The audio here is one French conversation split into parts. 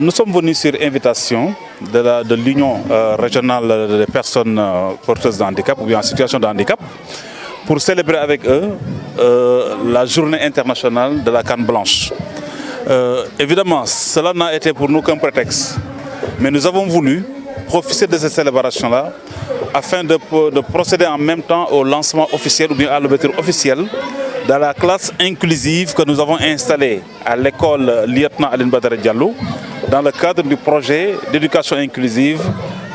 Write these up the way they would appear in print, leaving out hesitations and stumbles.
Nous sommes venus sur invitation de l'Union régionale des personnes porteuses de handicap ou bien en situation de handicap pour célébrer avec eux la journée internationale de la canne blanche. Évidemment, cela n'a été pour nous qu'un prétexte, mais nous avons voulu profiter de cette célébration-là afin de procéder en même temps au lancement officiel ou bien à l'ouverture officielle de la classe inclusive que nous avons installée à l'école Lieutenant Aline Badara Diallo dans le cadre du projet d'éducation inclusive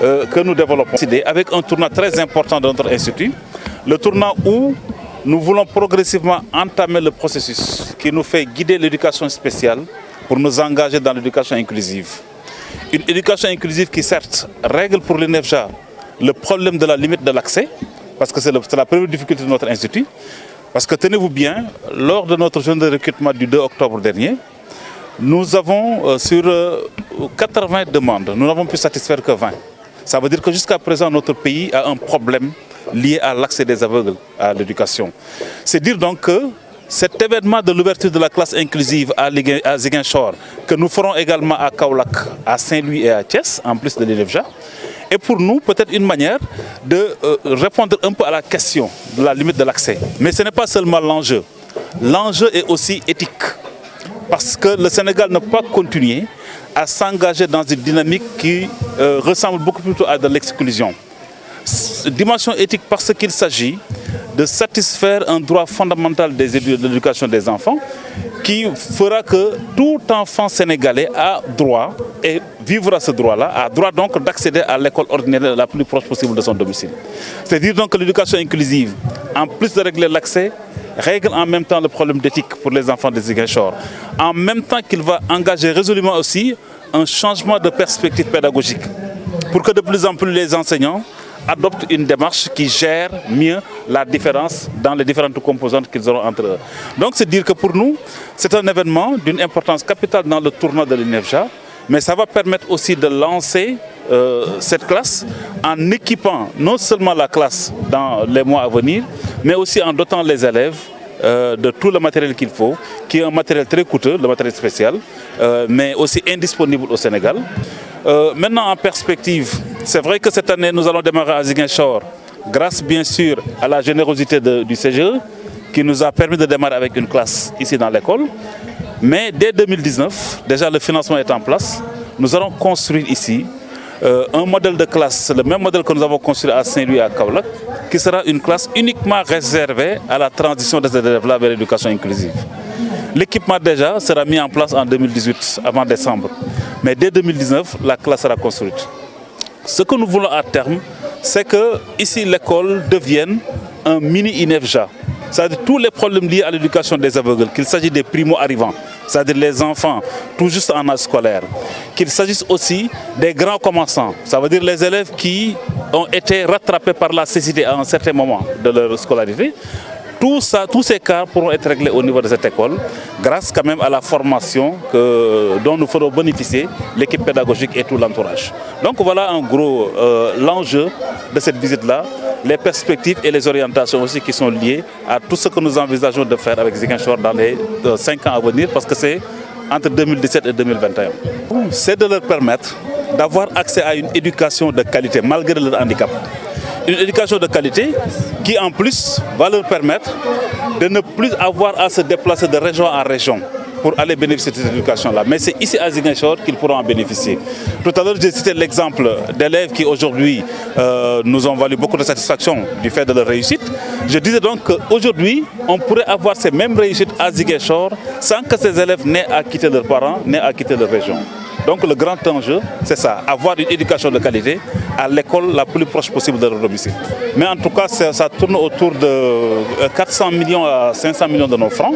que nous développons avec un tournant très important de notre institut, le tournant où nous voulons progressivement entamer le processus qui nous fait guider l'éducation spéciale pour nous engager dans l'éducation inclusive. Une éducation inclusive qui certes règle pour l'INEFJA le problème de la limite de l'accès, parce que c'est la première difficulté de notre institut. Parce que tenez-vous bien, lors de notre journée de recrutement du 2 octobre dernier, nous avons sur 80 demandes, nous n'avons pu satisfaire que 20. Ça veut dire que jusqu'à présent, notre pays a un problème lié à l'accès des aveugles à l'éducation. C'est dire donc que cet événement de l'ouverture de la classe inclusive à Ziguinchor, que nous ferons également à Kaolack, à Saint-Louis et à Thiès, en plus de l'INEFJA, est pour nous peut-être une manière de répondre un peu à la question de la limite de l'accès. Mais ce n'est pas seulement l'enjeu. L'enjeu est aussi éthique. Parce que le Sénégal ne peut pas continuer à s'engager dans une dynamique qui ressemble beaucoup plutôt à de l'exclusion. Dimension éthique parce qu'il s'agit de satisfaire un droit fondamental de l'éducation des enfants qui fera que tout enfant sénégalais a droit, et vivra ce droit-là, a droit donc d'accéder à l'école ordinaire la plus proche possible de son domicile. C'est-à-dire donc que l'éducation inclusive, en plus de régler l'accès, règle en même temps le problème d'éthique pour les enfants de Ziguinchor. En même temps qu'il va engager résolument aussi un changement de perspective pédagogique pour que de plus en plus les enseignants adoptent une démarche qui gère mieux la différence dans les différentes composantes qu'ils auront entre eux. Donc c'est dire que pour nous, c'est un événement d'une importance capitale dans le tournoi de l'INEFJA, mais ça va permettre aussi de lancer cette classe en équipant non seulement la classe dans les mois à venir, mais aussi en dotant les élèves de tout le matériel qu'il faut, qui est un matériel très coûteux, le matériel spécial, mais aussi indisponible au Sénégal. Maintenant en perspective, c'est vrai que cette année nous allons démarrer à Ziguinchor, grâce bien sûr à la générosité du CGE, qui nous a permis de démarrer avec une classe ici dans l'école. Mais dès 2019, déjà le financement est en place, nous allons construire ici un modèle de classe, le même modèle que nous avons construit à Saint-Louis et à Kaolack, qui sera une classe uniquement réservée à la transition des élèves-là vers l'éducation inclusive. L'équipement déjà sera mis en place en 2018, avant décembre. Mais dès 2019, la classe sera construite. Ce que nous voulons à terme, c'est que ici l'école devienne un mini-INEFJA. C'est-à-dire tous les problèmes liés à l'éducation des aveugles, qu'il s'agisse des primo-arrivants, c'est-à-dire les enfants tout juste en âge scolaire, qu'il s'agisse aussi des grands commençants, ça veut dire les élèves qui ont été rattrapés par la cécité à un certain moment de leur scolarité. Tout ça, tous ces cas pourront être réglés au niveau de cette école grâce quand même à la formation dont nous ferons bénéficier l'équipe pédagogique et tout l'entourage. Donc voilà en gros l'enjeu de cette visite-là, les perspectives et les orientations aussi qui sont liées à tout ce que nous envisageons de faire avec Ziguinchor dans les 5 ans à venir parce que c'est entre 2017 et 2021. C'est de leur permettre d'avoir accès à une éducation de qualité malgré leur handicap. Une éducation de qualité qui en plus va leur permettre de ne plus avoir à se déplacer de région en région pour aller bénéficier de cette éducation-là. Mais c'est ici à Ziguinchor qu'ils pourront en bénéficier. Tout à l'heure, j'ai cité l'exemple d'élèves qui aujourd'hui nous ont valu beaucoup de satisfaction du fait de leur réussite. Je disais donc qu'aujourd'hui, on pourrait avoir ces mêmes réussites à Ziguinchor sans que ces élèves n'aient à quitter leurs parents, n'aient à quitter leur région. Donc le grand enjeu, c'est ça, avoir une éducation de qualité à l'école la plus proche possible de leur domicile. Mais en tout cas, ça tourne autour de 400 millions à 500 millions de nos francs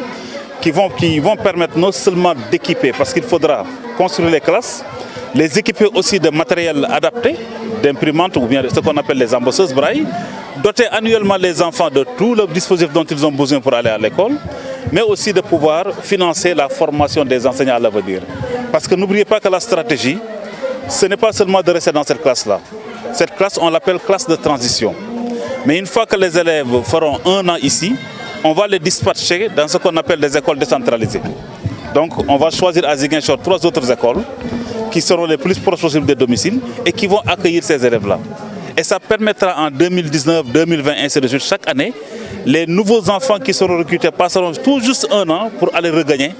qui vont permettre non seulement d'équiper, parce qu'il faudra construire les classes, les équiper aussi de matériel adapté, d'imprimantes ou bien de ce qu'on appelle les embosseuses braille, doter annuellement les enfants de tout le dispositif dont ils ont besoin pour aller à l'école, mais aussi de pouvoir financer la formation des enseignants à l'avenir. Parce que n'oubliez pas que la stratégie, ce n'est pas seulement de rester dans cette classe-là. Cette classe, on l'appelle classe de transition. Mais une fois que les élèves feront 1 an ici, on va les dispatcher dans ce qu'on appelle des écoles décentralisées. Donc on va choisir à Ziguinchor 3 autres écoles qui seront les plus proches possibles des domiciles et qui vont accueillir ces élèves-là. Et ça permettra en 2019, 2020, ainsi de suite, chaque année, les nouveaux enfants qui seront recrutés passeront tout juste 1 an pour aller regagner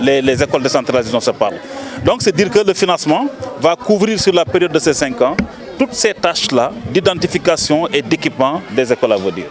les écoles décentralisées dont on se parle. Donc c'est dire que le financement va couvrir sur la période de ces 5 ans toutes ces tâches-là d'identification et d'équipement des écoles à venir.